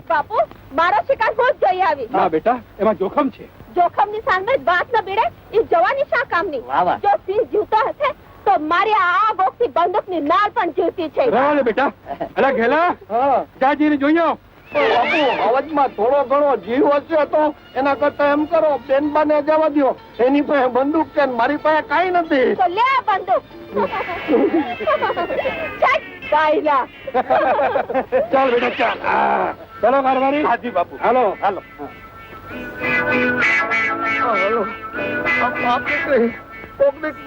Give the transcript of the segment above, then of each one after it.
બાપુ મારો શિકાર હું જ જોઈ આવી. ના બેટા, એમાં જોખમ છે. જોખમની સામે જ વાત ન બીડે એ જવાની શા કામની? જો સિંહ જીવતો હશે તો મારી આ બોક્સની બંદૂકની નાળ પણ જીવતી છે. રહેવા દે બેટા. અલા ઘેલા, જાજીને જોઈ આવ. બાપુ અવાજમાં થોડો ઘણો જીવ હશે તો એના કરતા એમ કરો, બેનબાને જવા દો. એની પાસે બંદૂક છે, મારી પાસે કાઈ નથી. તો લે બંદૂક. ચાલ બેટા ચાલ. ચલો કારવારી. હાજી બાપુ. હાલો હાલો.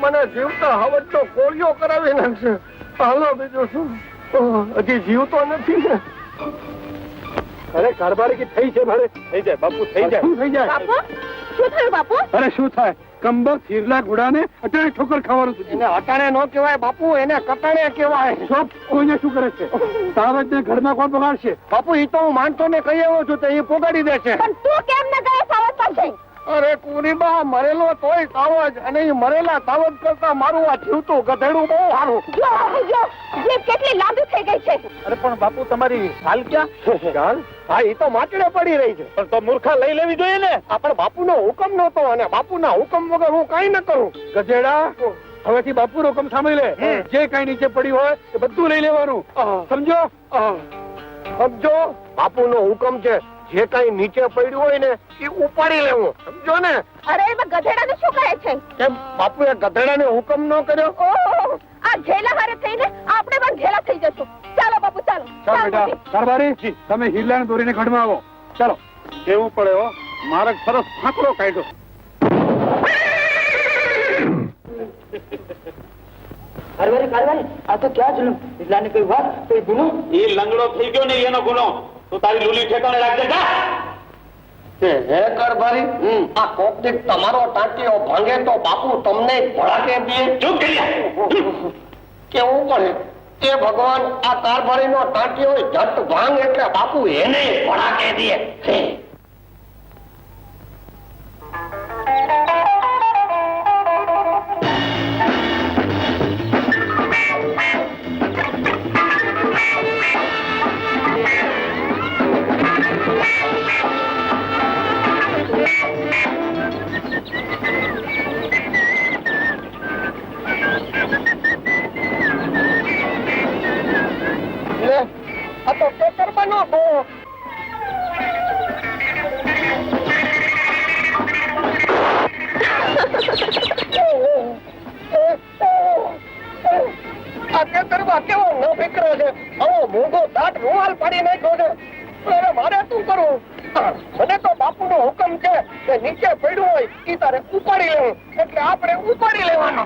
મને જીવતા હવજ તો કોળિયો કરાવી નાખશે. હાલો બીજું શું, હજી જીવતો નથી ને. અરે કારવારી થઈ છે મારે. થઈ જાય બાપુ, થઈ જાય. શું થઈ જાય? બાપુ શું થયું બાપુ? અરે શું થાય, કંબક થીરલા ઘોડાને અટાણે ઠોકર ખાવાનું છે. એને અટાણે નો કહેવાય બાપુ, એને કટાણે કહેવાય. કોઈને શું કરે છે? સાવજ ને ઘરમાં કોણ પગાડશે? બાપુ એ તો હું માનતો ને કહી આવ્યો છું, તો એ પોગાડી દેશે. પણ તું કેમ ન ગયો સાવજ પાસે? અરે કુરીબા, મરેલો તોય સાવજ, અને એ મરેલા સાવજ કરતા મારું આ જીવતું ગધેડું બહુ સારું. જો જીભ કેટલી લાંબી થઈ ગઈ છે. અરે પણ બાપુ તમારી હાલ ક્યાં? હા એ તો માચડે પડી રહી છે. પણ તો મૂર્ખા લઈ લેવી જોઈએ ને. આપણે બાપુનો હુકમ નહોતો, અને બાપુના હુકમ વગર હું કઈ ન કરું. ગધેડા, હવેથી બાપુનો હુકમ સાંભળી લે. જે કઈ નીચે પડી હોય એ બધું લઈ લેવાનું, સમજો? સમજો, બાપુનો હુકમ છે, જે કઈ નીચે પડ્યું હોય ને એ ઉપાડી લેવું, સમજો ને? અરે એમાં ગધેડાને શું કહે છે? કેમ બાપુએ ગધેડાને હુકમ ન કર્યો? ઓહ, આ ઘેલા હારે થઈને આપણે પણ ઘેલા થઈ જશું. ચાલો બાપુ ચાલો. ચાલ બેટા. કારવારી, તમે હિરલાને દોરીને ઘડમાં આવો. ચાલો. કેવું પડે હો, મારે સરસ ફાંકડો કાઢ્યો. કારવારી, આ તો ક્યાં જુલુમ? હિરલાને કોઈ વાત, કોઈ ગુનો? એ લંગડો થઈ ગયો ને એનો ગુનો. તું તારી લુલી ઠેકાણે રાખજે. જા. હે કારભારી, આ કોકદીક તમારો ટાંટીઓ ભાંગે તો બાપુ તમને ભડાકે દે. ચૂપ કરી જા. કેવું પડે એ ભગવાન, આ કારભારીનો ટાંટીઓ જટ ભાંગ એટલે બાપુ એને ભડાકે દે. આ તો પેપરમાં નો આ ખેતરમાં કેવો ન ફીકરો છે. આવો મોંઘો દાટ રૂમાલ પાડી નાખ્યો છે. હવે મારે શું કરવું? મને તો બાપુનો હુકમ છે કે નીચે પડ્યું હોય એ તારે ઉપાડી લેવું, એટલે આપણે ઉપાડી લેવાનો.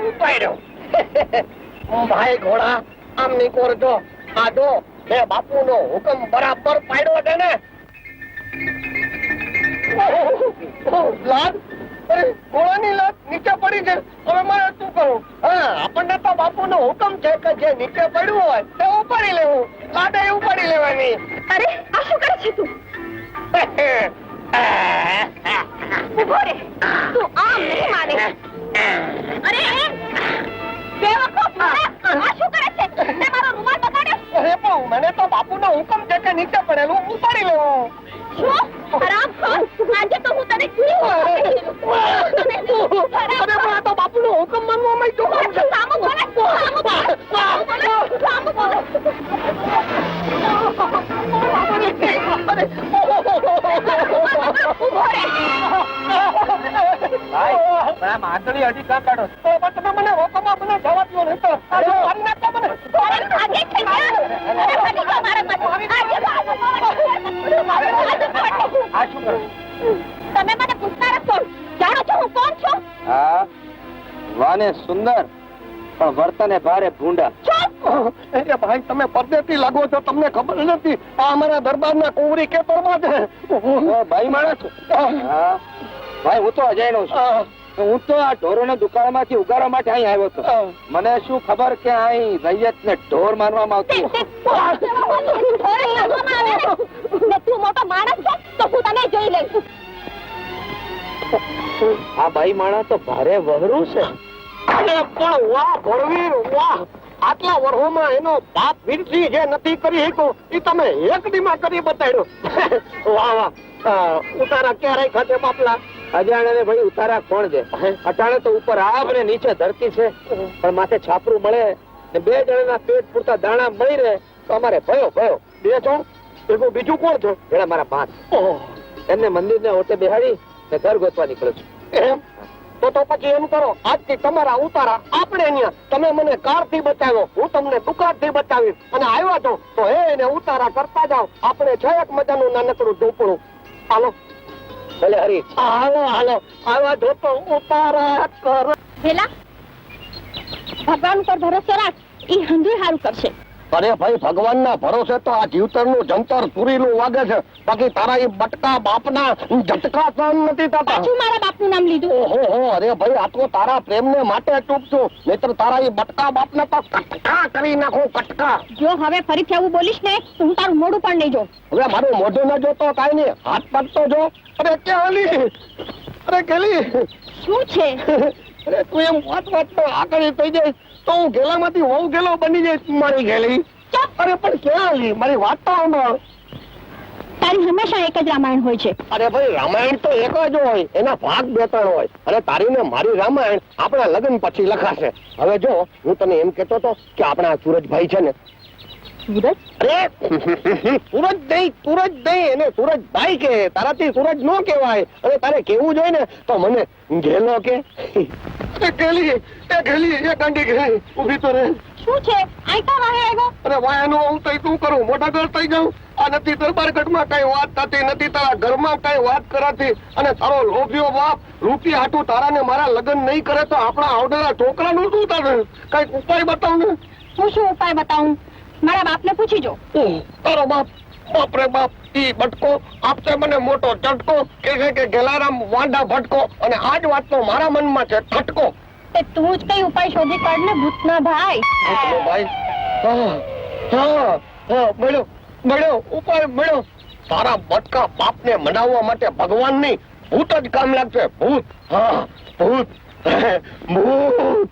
ઉપાડ્યો. ભાઈ ઘોડા, આમ નહીં કરજો. આ જો મેં બાપુનો હુકમ બરાબર પાડ્યો છે ને. લાત, અરે ઘોડાની લાત નીચે પડી છે. હવે મારે શું કરવું? હા, આપણને તો બાપુનો હુકમ છે કે જે નીચે પડ્યું હોય તે ઉપાડી લેવું. લાડે ઉપાડી લેવાની. અરે આ શું કરે છે તું? ઉભો રે, તું આમ નહીં માને. અરે બેવકૂફ, આ શું કરે છે? તે મારો રૂમાલ બગાડ્યો. અરે પણ મને તો બાપુનો હુકમ છે કે નીચે પડેલું ઉપાડી લેવું. શું હરામખોર, આજે તો હું તને અરે પણ આ તો બાપુનો હુકમ માનવામાં જોખમ છે. સામું બોલે, સામું બોલે, સામું બોલે. માંડળી અડી કા કાઢો? તમે મને હુકમ મને જવા દો નહીં તો મારી નાખો મને. આજે થઈ ગયા. અરે ભાગી જાઓ મારા માંથી. આજે આ શું કરો? તમે મને પૂછતા છો, જાણો છો હું કોણ છું? હા, વાને સુંદર પણ વર્તને ભારે ભૂંડા. એ ભાઈ તમે પરદેશી લાગો છો, તમને ખબર નથી આ અમારા દરબારના કુંવરી ખેતરમાં છે. ભાઈ માણસ. હા ભાઈ, હું તો અજાણ્યો છું. હું તો આ ઢોરોને દુકાળમાંથી ઉગાડવા માટે અહીં આવ્યો હતો. મને શું ખબર કે અહીં રૈયત ને ઢોર માનવામાં આવતું. તું મોટો માણસ છે તો હું તને જોઈ લઈશ. આ ભાઈ માણસ તો ભારે વહરું છે. અરે પણ વાહ ભણવીર વાહ, આટલા વર્ષોમાં એનો બાપ વીરસિંહ જે નથી કરી શક્યો એ તમે એક દીમાં કરી બતાડ્યો. વાહ વાહ. ઉતારા ક્યારે ખાતે બાપલા? અજાણે ભાઈ ઉતારા કોણ દે? અટાણે તો ઉપર આગ ને નીચે ધરતી છે, પણ માથે છાપરું મળે ને 2 જણાના પેટ પૂરતા દાણા મળી રહે તો અમારે ભયો ભયો. 2 જણ? એનું બીજું કોણ છે? એના મારા 5. એમને મંદિરને ઓટે બેહાડી ને ઘર ગોતવા નીકળ્યો છું. એમ? તો પછી એમ કરો, આજથી તમારા ઉતારા આપણે અહીંયા. તમે મને કારથી બચાવ્યો, હું તમને દુકાનથી બચાવીશ. અને આવ્યા છો તો એને ઉતારા કરતા જાઓ. આપણે છે એક મજાનું નાનકડું ઝૂંપડું. હાલો ભલે હરી. હાલો હાલો. આવ્યા છો તો ઉતારા કર. વેલા ભગવાન ઉપર ભરોસો રાખ, ઈ હંધુય હારું કરશે. અરે ભાઈ, ભગવાનના ભરોસે તો આ જીવતરનું જંતર સુરીલું વાગે છે, બાકી તારા એ બટકા બાપના ઝટકા સહન નથી થતા. પાછું મારા બાપનું નામ લીધું. ઓહો, અરે ભાઈ, આ તો તારા પ્રેમને માટે ચૂપ છું, નહીતર તારા એ બટકા બાપને તો કટકા કરી નાખું, કટકા. જો હવે ફરીથી આવું બોલીશ ને તો હું તારું મોઢું પણ નહીં જોઉં. હવે મારું મોઢું ન જોતો કાંઈ નહીં, હાથ પગ તો જો. અરે કેલી, અરે કેલી, શું છે? અરે તું એમ વાતમાં આગળ થઈ જાય તો હું ગેલામાંથી હોઉં ગેલો બની જઈશ મારી ગેલી. અરે પણ ક્યાં લી મારી વાત તો સાંભળ. તારી હંમેશા એક જ રામાયણ હોય છે. અરે ભાઈ, રામાયણ તો એક જ હોય, એના ભાગ 2-3 હોય. અને તારી ને મારી રામાયણ આપણા લગ્ન પછી લખાશે. હવે જો હું તને એમ કેતો હતો કે આપણા સુરજભાઈ છે ને, સુરજ? અરે સુરજ નહીં, એને સુરજભાઈ કે. તારાથી સુરજ નો કહેવાય. અને તારે કેવું જોઈએ ને તો મને ઘેલો કે. એ ગાંડી ગેલી ઉભી તો રે. શું છે? આયતા વાહે આવ્યો? અરે વાયાનું હું તઈ તું કરું, મોટા ઘર થઈ જાઉં. આ નથી દરબારગઢમાં કઈ વાત થતી, નથી તારા ઘરમાં કઈ વાત કરાતી. અને તારો લોભિયો બાપ રૂપિયા હાટું તારા ને મારા લગ્ન નહીં કરે તો આપણા આવડેલા છોકરાનું શું થશે? કઈક ઉપાય બતાવ ને. હું શું ઉપાય બતાવું? મારા બાપને પૂછી જો. તારો બાપ? બાપરે બાપ, ઈ બટકો આપશે મને મોટો ઝટકો. કે છે કે ગેલારામ વાંડા ભટકો. અને આ જ વાત તો મારા મનમાં છે, ઠટકો. તે તું જ કઈ ઉપાય શોધી કાઢ ને ભૂતના ભાઈ. ભાઈ, હા, મળ્યો ઉપાય મળ્યો. તારા બટકા બાપને મનાવવા માટે ભગવાન નહીં, ભૂત જ કામ લાગશે. ભૂત, હા ભૂત, ભૂત.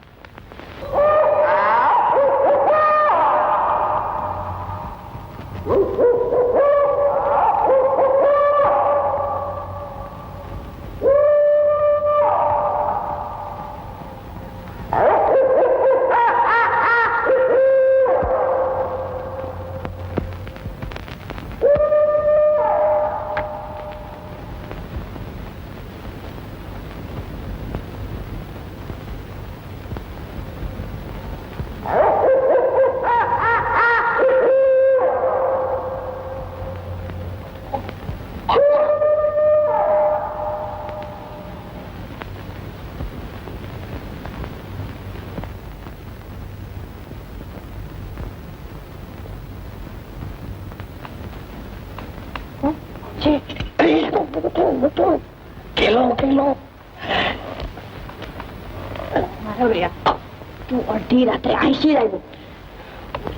તું અડધી રાત્રે આઈસી આવ્યો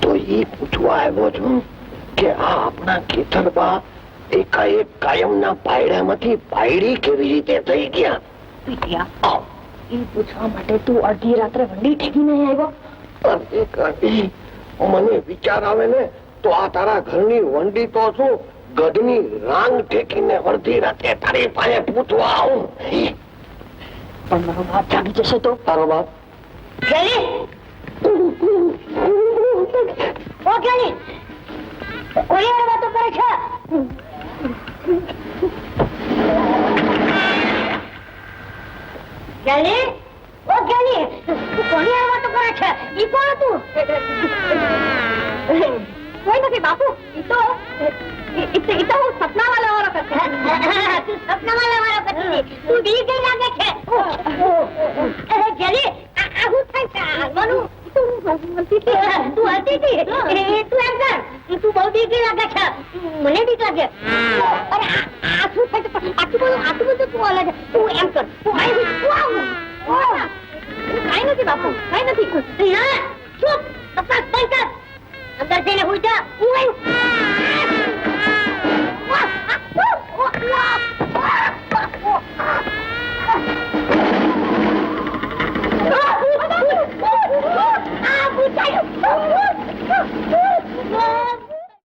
તો એ પૂછવા આવ્યો છું કે આ આપણા કેતરબા એકાએક કાયમના પાયડામાંથી પાયડી કેવી રીતે થઈ ગયા? પીટિયા, એ પૂછવા માટે તું અડધી રાત્રે વંડી ઠેકીને આવ્યો? અરે કાકી, મને વિચાર આવે ને તો આ તારા ઘરની વંડી તો શું, ગઢની રાંગ ઠેકીને અડધી રાતે તારી પાસે પૂછવા આવું. પણ મારો બાપ જાગી જશે તો? તારો બાપ? કોઈ વાતો કરે છે? કોઈ નથી બાપુ, હું સપના વાળા કરશે. સપના વાળા કરશે. તું બી ગઈ લાગે છે. જલી આવું થાય છે. હાલવાનું તું હતી તું એમ કર, તું બહુ બીક લાગે છે. મને બીક લાગે. અરે આ શું થાય છે? આટલું બધું તું અલગ. તું એમ કર, તું કઈ નથી બાપુ, કઈ નથી. ચૂપ, તપાસ બંધ કર. અંદર જઈને હું જા. હું